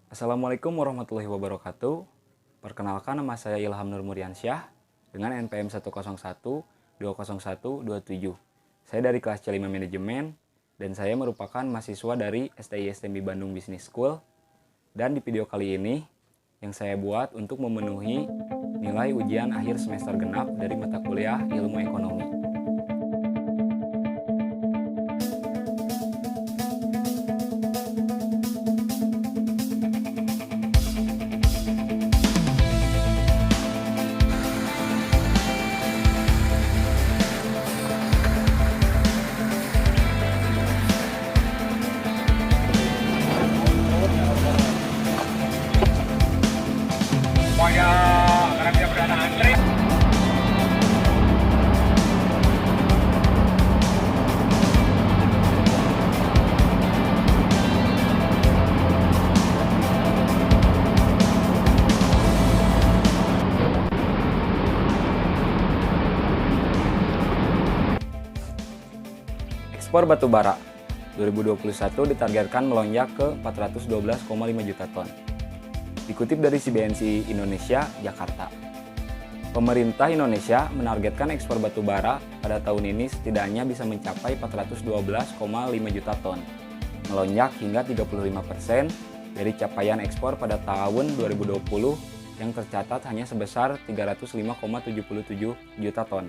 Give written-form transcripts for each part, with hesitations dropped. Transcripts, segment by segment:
Assalamualaikum warahmatullahi wabarakatuh. Perkenalkan, nama saya Ilham Nur Muriansyah dengan NPM 101201227. Saya dari kelas C5 Manajemen dan saya merupakan mahasiswa dari STI STMI Bandung Business School. Dan di video kali ini yang saya buat untuk memenuhi nilai ujian akhir semester genap dari mata kuliah Ilmu Ekonomi. Karena tidak perdana antri. Ekspor batubara 2021 ditargetkan melonjak ke 412,5 juta ton. Dikutip dari CBNC Indonesia, Jakarta. Pemerintah Indonesia menargetkan ekspor batubara pada tahun ini setidaknya bisa mencapai 412,5 juta ton, melonjak hingga 35% dari capaian ekspor pada tahun 2020 yang tercatat hanya sebesar 305,77 juta ton.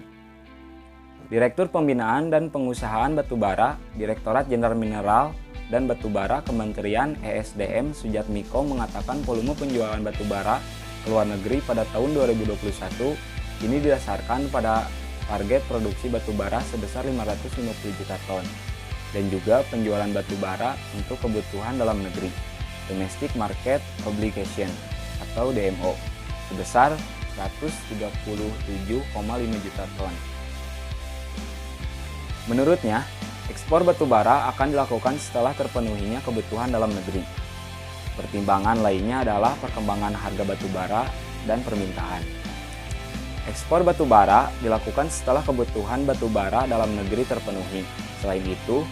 Direktur Pembinaan dan Pengusahaan Batubara, Direktorat Jenderal Mineral dan Batubara Kementerian ESDM Sujatmiko mengatakan volume penjualan batubara ke luar negeri pada tahun 2021 ini didasarkan pada target produksi batubara sebesar 550 juta ton dan juga penjualan batubara untuk kebutuhan dalam negeri, Domestic Market Obligation atau DMO, sebesar 137,5 juta ton. Menurutnya, ekspor batubara akan dilakukan setelah terpenuhinya kebutuhan dalam negeri. Pertimbangan lainnya adalah perkembangan harga batubara dan permintaan. Ekspor batubara dilakukan setelah kebutuhan batubara dalam negeri terpenuhi. Selain itu,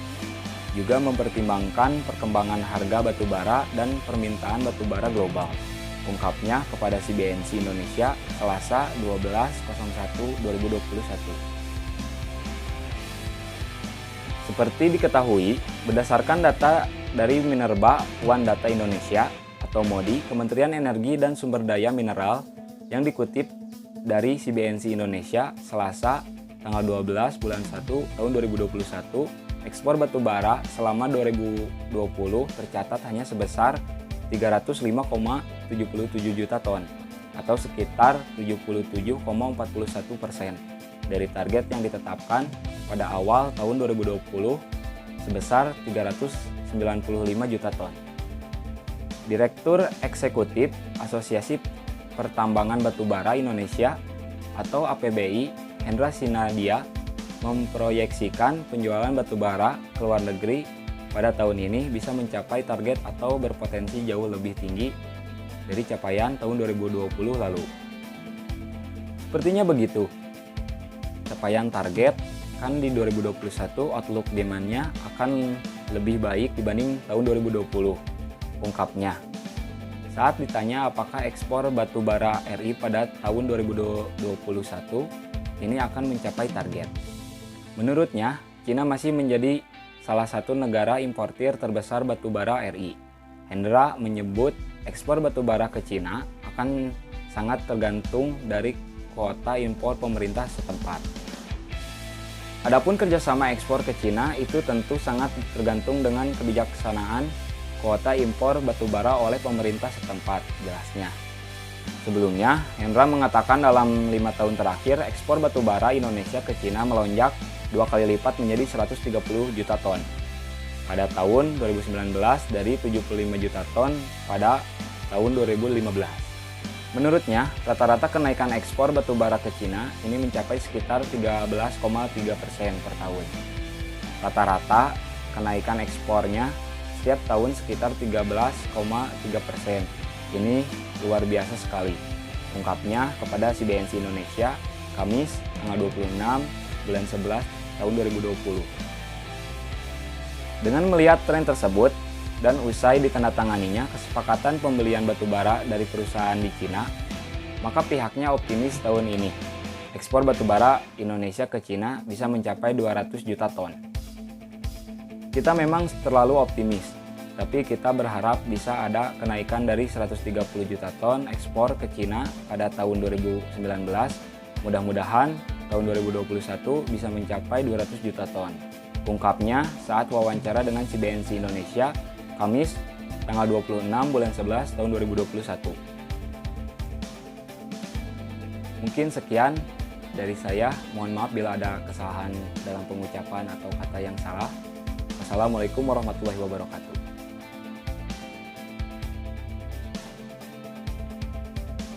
juga mempertimbangkan perkembangan harga batubara dan permintaan batubara global. Ungkapnya kepada CBNC Indonesia Selasa 12.01.2021. Seperti diketahui, berdasarkan data dari Minerba One Data Indonesia atau MODI, Kementerian Energi dan Sumber Daya Mineral yang dikutip dari CBNC Indonesia Selasa tanggal 12 bulan 1 tahun 2021, ekspor batubara selama 2020 tercatat hanya sebesar 305,77 juta ton atau sekitar 77,41% dari target yang ditetapkan pada awal tahun 2020 sebesar 395 juta ton. Direktur Eksekutif Asosiasi Pertambangan Batubara Indonesia atau APBI, Hendra Sinadia, memproyeksikan penjualan batubara ke luar negeri pada tahun ini bisa mencapai target atau berpotensi jauh lebih tinggi dari capaian tahun 2020 lalu. Sepertinya begitu. Capaian target kan di 2021 outlook demand-nya akan lebih baik dibanding tahun 2020, ungkapnya. Saat ditanya apakah ekspor batubara RI pada tahun 2021 ini akan mencapai target. Menurutnya, Cina masih menjadi salah satu negara importir terbesar batubara RI. Hendra menyebut ekspor batubara ke Cina akan sangat tergantung dari kuota impor pemerintah setempat. Adapun kerjasama ekspor ke Cina itu tentu sangat tergantung dengan kebijaksanaan kuota impor batubara oleh pemerintah setempat, jelasnya. Sebelumnya, Hendra mengatakan dalam 5 tahun terakhir ekspor batubara Indonesia ke Cina melonjak 2 kali lipat menjadi 130 juta ton pada tahun 2019 dari 75 juta ton pada tahun 2015. Menurutnya, rata-rata kenaikan ekspor batubara ke Cina ini mencapai sekitar 13,3% per tahun. Rata-rata kenaikan ekspornya setiap tahun sekitar 13,3%. Ini luar biasa sekali, ungkapnya kepada CBNC Indonesia Kamis tanggal 26 bulan 11 tahun 2020. Dengan melihat tren tersebut, dan usai ditandatanganinya kesepakatan pembelian batubara dari perusahaan di Cina, maka pihaknya optimis tahun ini ekspor batubara Indonesia ke Cina bisa mencapai 200 juta ton. Kita memang terlalu optimis, tapi kita berharap bisa ada kenaikan dari 130 juta ton ekspor ke Cina pada tahun 2019. Mudah-mudahan tahun 2021 bisa mencapai 200 juta ton. Ungkapnya saat wawancara dengan CBNC Indonesia, Kamis, tanggal 26 bulan 11 tahun 2021. Mungkin sekian dari saya. Mohon maaf bila ada kesalahan dalam pengucapan atau kata yang salah. Wassalamualaikum warahmatullahi wabarakatuh.